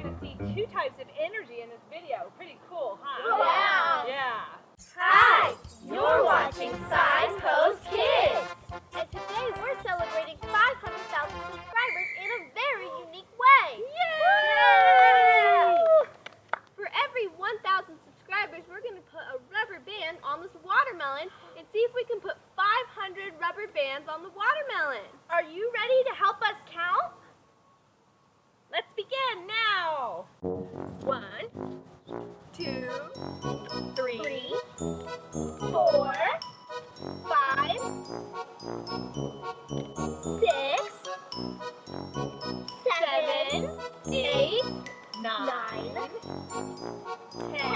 going to see two types of energy in this video. Pretty cool, huh? Wow! Yeah. Hi! You're watching Signpost Kids! And today we're celebrating 500,000 subscribers in a very unique way! Yay! For every 1,000 subscribers, we're going to put a rubber band on this watermelon and see if we can put 500 rubber bands on the watermelon. Are you ready to help us count? Let's begin now. 1, 2, 3, 4, 5, 6, 7, 8, 9, 10.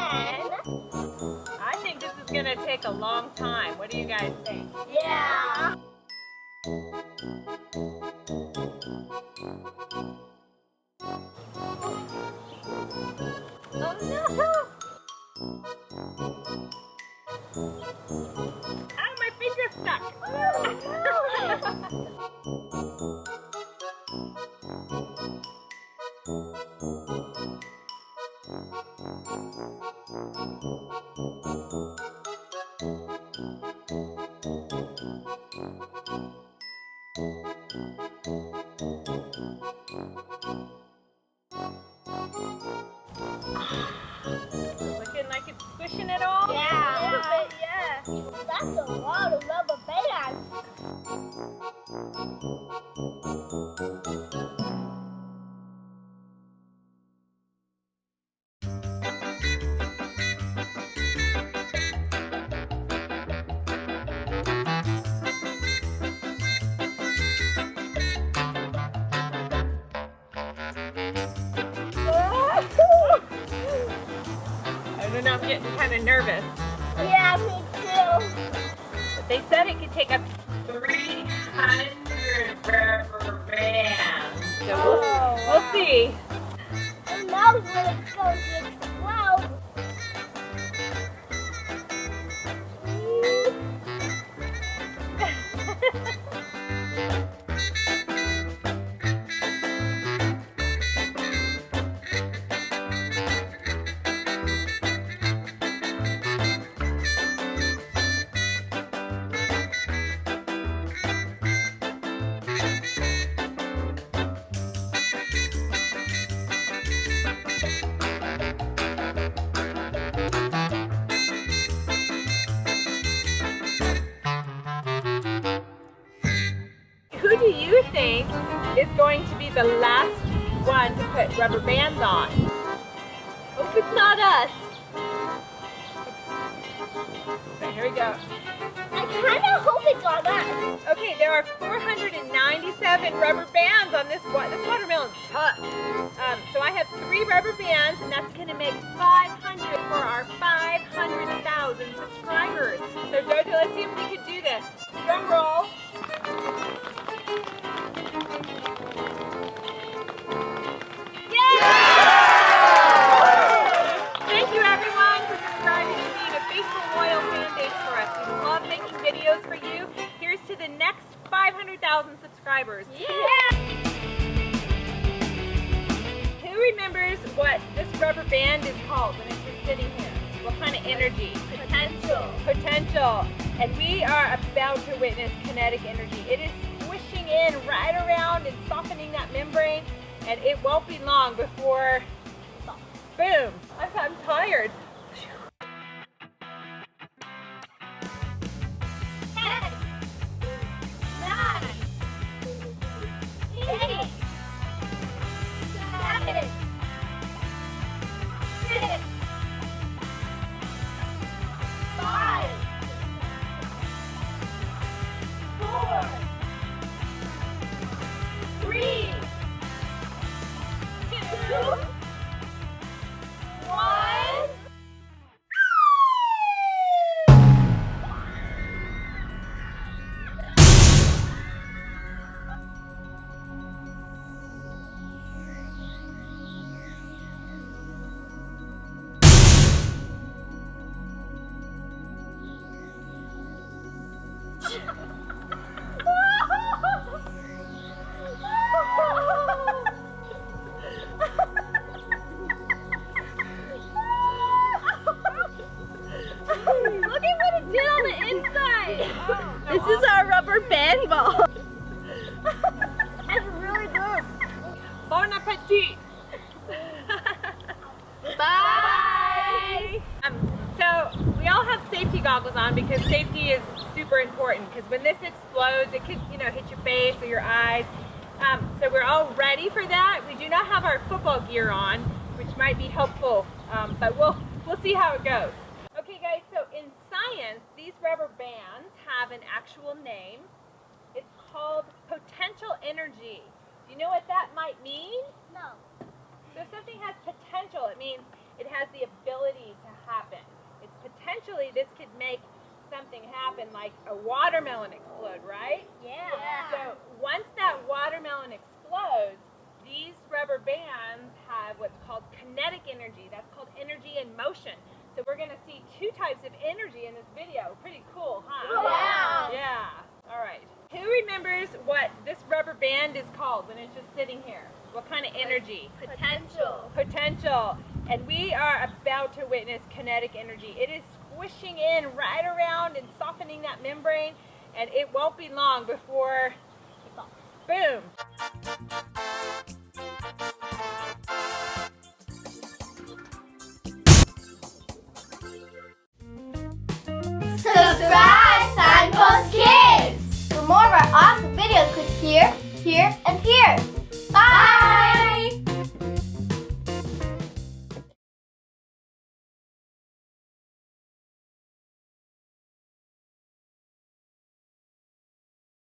I think this is going to take a long time. What do you guys think? Yeah. Oh no! Ow, my finger's stuck! Looking like it's squishing it all? Yeah. A little bit, yeah. That's a lot of rubber bands. I don't know, I'm getting kind of nervous. Yeah, me too. But they said it could take up to 300 rubber bands. So we'll see. And now when it's going to explode. Who do you think is going to be the last one to put rubber bands on? Hope it's not us. Okay, here we go. I kind of hope it's on us. Okay, there are 497 rubber bands on this one. This watermelon's tough. So I have 3 rubber bands, and that's going to make 500 for our 500,000 subscribers. So Jojo, let's see if we can do this. Drum roll. Thank you everyone for subscribing and being a faithful, loyal fan base for us. We love making videos for you. Here's to the next 500,000 subscribers. Yeah! Who remembers what this rubber band is called when it's just sitting here? What kind of energy? Potential. Potential. And we are about to witness kinetic energy. It is squishing in right around and softening that membrane, and it won't be long before, boom. I'm tired. 10, 9, 8, 7, 6, 5, 4, 3, 2, 1. Safety! Bye! So we all have safety goggles on because safety is super important, because when this explodes, it could, hit your face or your eyes. So we're all ready for that. We do not have our football gear on, which might be helpful, but we'll see how it goes. Okay guys, so in science, these rubber bands have an actual name. It's called potential energy. Do you know what that might mean? No. So if something has potential, it means it has the ability to happen. It's potentially, this could make something happen, like a watermelon explode, right? Yeah. So once that watermelon explodes, these rubber bands have what's called kinetic energy. That's called energy in motion. So we're going to see two types of energy in this video. Pretty cool, huh? Wow. Yeah. All right. Who remembers what this rubber band is called when it's just sitting here? What kind of energy? Potential. Potential. And we are about to witness kinetic energy. It is squishing in right around and softening that membrane, and it won't be long before, boom.